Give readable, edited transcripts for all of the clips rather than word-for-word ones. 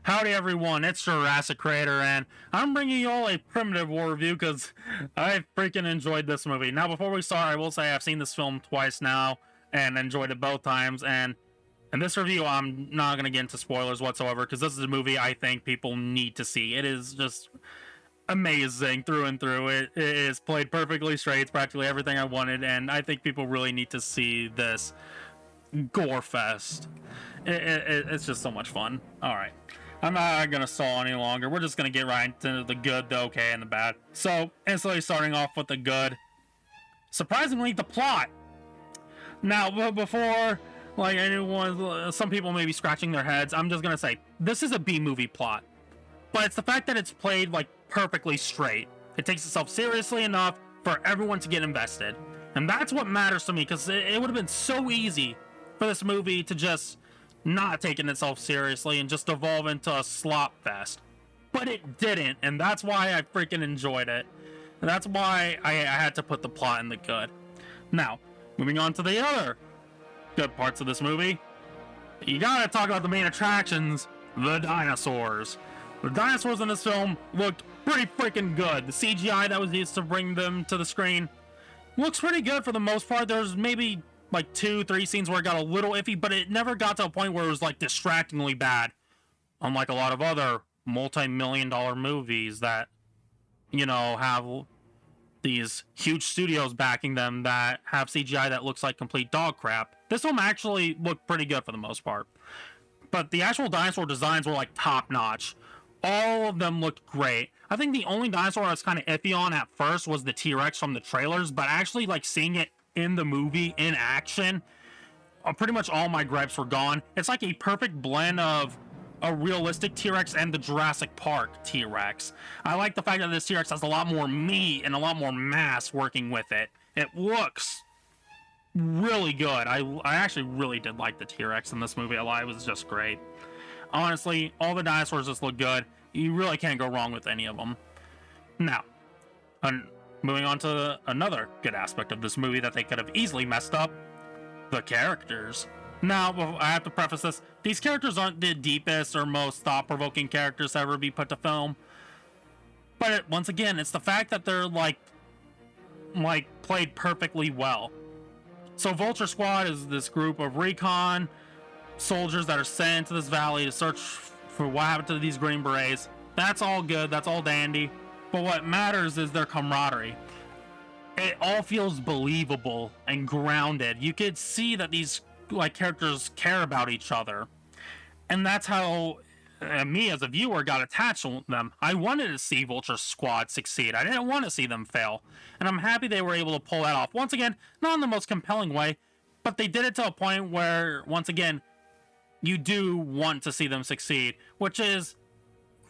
Howdy everyone, it's Jurassic Creator, and I'm bringing you all a Primitive War review because I freaking enjoyed this movie. Now, before we start, I will say I've seen this film twice now and enjoyed it both times, and in this review, I'm not going to get into spoilers whatsoever because this is a movie I think people need to see. It is just amazing through and through. It is played perfectly straight. It's practically everything I wanted, and I think people really need to see this gore fest. It's just so much fun. Alright. I'm not gonna stall any longer. We're just gonna get right into the good, the okay, and the bad. So, instantly starting off with the good. Surprisingly, the plot. Now, before, like, anyone, some people may be scratching their heads, I'm just gonna say, this is a B-movie plot. But it's the fact that it's played, like, perfectly straight. It takes itself seriously enough for everyone to get invested. And that's what matters to me, because it would have been so easy for this movie to just not taking itself seriously and just evolve into a slop fest. But it didn't, and that's why I freaking enjoyed it. And that's why I had to put the plot in the good. Now, moving on to the other good parts of this movie. You gotta talk about the main attractions, the dinosaurs. The dinosaurs in this film looked pretty freaking good. The CGI that was used to bring them to the screen looks pretty good for the most part. There's maybe like 2-3 scenes where it got a little iffy, but it never got to a point where it was like distractingly bad. Unlike a lot of other multi-million-dollar movies that, you know, have these huge studios backing them that have CGI that looks like complete dog crap. This film actually looked pretty good for the most part. But the actual dinosaur designs were like top-notch. All of them looked great. I think the only dinosaur I was kind of iffy on at first was the T-Rex from the trailers, but actually like seeing it in the movie, in action, pretty much all my gripes were gone. It's like a perfect blend of a realistic T-Rex and the Jurassic Park T-Rex. I like the fact that this T-Rex has a lot more meat and a lot more mass working with it. It looks really good. I actually really did like the T-Rex in this movie a lot. It was just great. Honestly, all the dinosaurs just look good. You really can't go wrong with any of them. Now, moving on to another good aspect of this movie that they could have easily messed up, the characters. Now, I have to preface this, these characters aren't the deepest or most thought-provoking characters to ever be put to film. But once again, it's the fact that they're like played perfectly well. So Vulture Squad is this group of recon soldiers that are sent into this valley to search for what happened to these Green Berets. That's all good, that's all dandy. But what matters is their camaraderie. It all feels believable and grounded. You could see that these characters care about each other. And that's how me as a viewer got attached to them. I wanted to see Vulture Squad succeed. I didn't want to see them fail. And I'm happy they were able to pull that off. Once again, not in the most compelling way, but they did it to a point where, once again, you do want to see them succeed, which is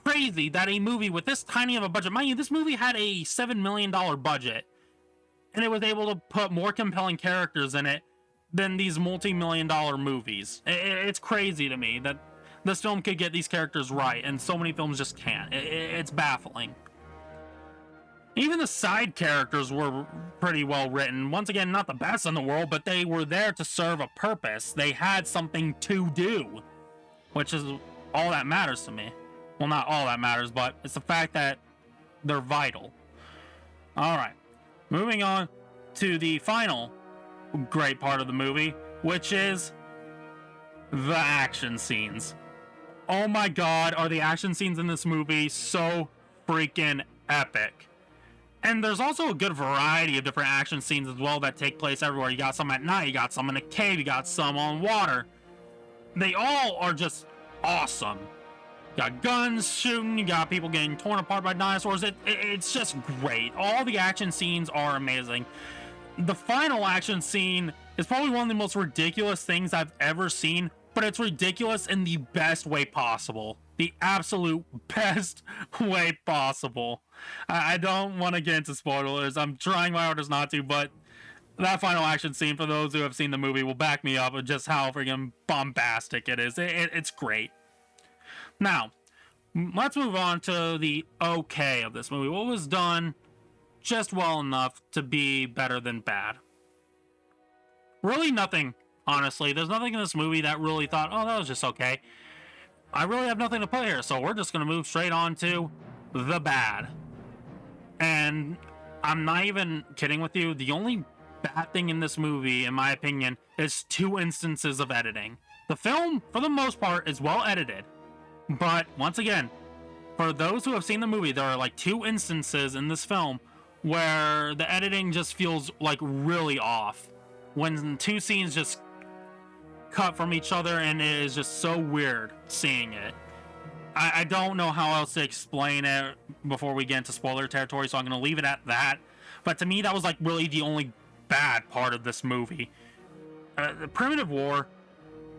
crazy that a movie with this tiny of a budget, mind you, this movie had a $7 million budget, and it was able to put more compelling characters in it than these multi-million-dollar movies. It's crazy to me that this film could get these characters right, and so many films just can't. It's baffling. Even the side characters were pretty well written. Once again, not the best in the world, but they were there to serve a purpose. They had something to do, which is all that matters to me. Well, not all that matters, but it's the fact that they're vital. Alright, moving on to the final great part of the movie, which is the action scenes. Oh my god, are the action scenes in this movie so freaking epic. And there's also a good variety of different action scenes as well that take place everywhere. You got some at night, you got some in a cave, you got some on water. They all are just awesome. You got guns shooting, you got people getting torn apart by dinosaurs. It's just great. All the action scenes are amazing. The final action scene is probably one of the most ridiculous things I've ever seen, but it's ridiculous in the best way possible. The absolute best way possible. I don't want to get into spoilers. I'm trying my hardest not to, but that final action scene, for those who have seen the movie, will back me up with just how freaking bombastic it is. It's great. Now, let's move on to the okay of this movie. What was done just well enough to be better than bad? Really nothing, honestly. There's nothing in this movie that really thought, oh, that was just okay. I really have nothing to put here, so we're just gonna move straight on to the bad. And I'm not even kidding with you. The only bad thing in this movie, in my opinion, is 2 instances of editing. The film, for the most part, is well edited. But once again, for those who have seen the movie, there are like 2 instances in this film where the editing just feels like really off. When 2 scenes just cut from each other, and it is just so weird seeing it. I don't know how else to explain it before we get into spoiler territory, so I'm going to leave it at that. But to me, that was like really the only bad part of this movie. The Primitive War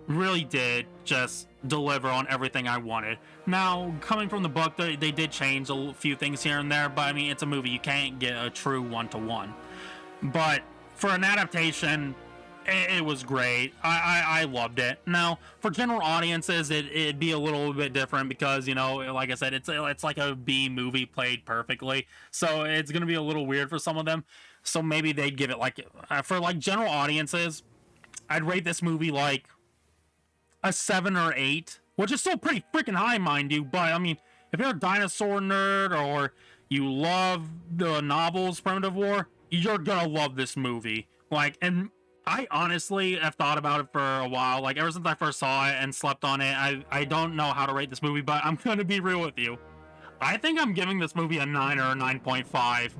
really did just deliver on everything I wanted. Now, coming from the book, they did change a few things here and there, but I mean, it's a movie. You can't get a true one-to-one. But for an adaptation, it was great. I loved it. Now, for general audiences, it'd be a little bit different because, you know, like I said, it's like a B movie played perfectly. So it's going to be a little weird for some of them. So maybe they'd give it like, for like general audiences, I'd rate this movie like a 7 or 8, which is still pretty freaking high, mind you. But I mean, if you're a dinosaur nerd or you love the novels Primitive War, you're gonna love this movie. Like, and I honestly have thought about it for a while. Like, ever since I first saw it and slept on it, I don't know how to rate this movie, but I'm gonna be real with you. I think I'm giving this movie a 9 or a 9.5.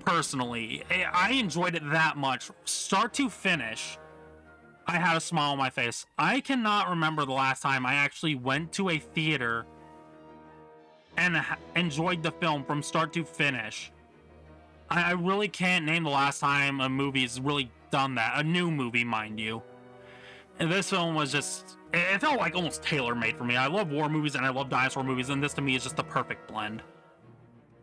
Personally, I enjoyed it that much, start to finish. I had a smile on my face. I cannot remember the last time I actually went to a theater and enjoyed the film from start to finish. I really can't name the last time a movie's really done that. A new movie, mind you. And this film was just, it felt like almost tailor-made for me. I love war movies and I love dinosaur movies, and this to me is just the perfect blend.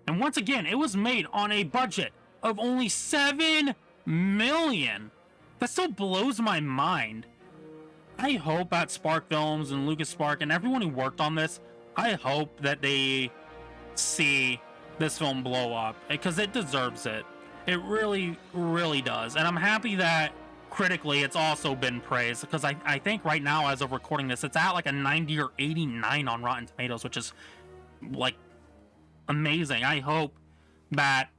And once again, it was made on a budget of only $7 million. That still blows my mind. I hope at Spark Films and Lucas Spark and everyone who worked on this, I hope that they see this film blow up, because it deserves it. It really, really does. And I'm happy that critically it's also been praised, because I think right now, as of recording this, it's at like a 90 or 89 on Rotten Tomatoes, which is like amazing. I hope that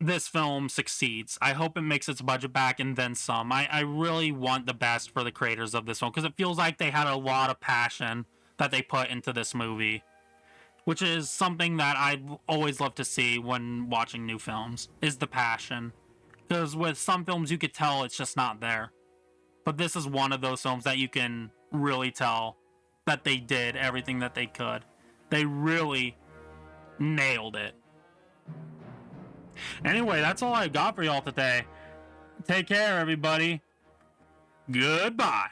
this film succeeds. I hope it makes its budget back and then some. I really want the best for the creators of this film, because it feels like they had a lot of passion that they put into this movie, which is something that I always love to see when watching new films, is the passion. Because with some films you could tell it's just not there. But this is one of those films that you can really tell that they did everything that they could. They really nailed it. Anyway, that's all I got for y'all today. Take care, everybody. Goodbye.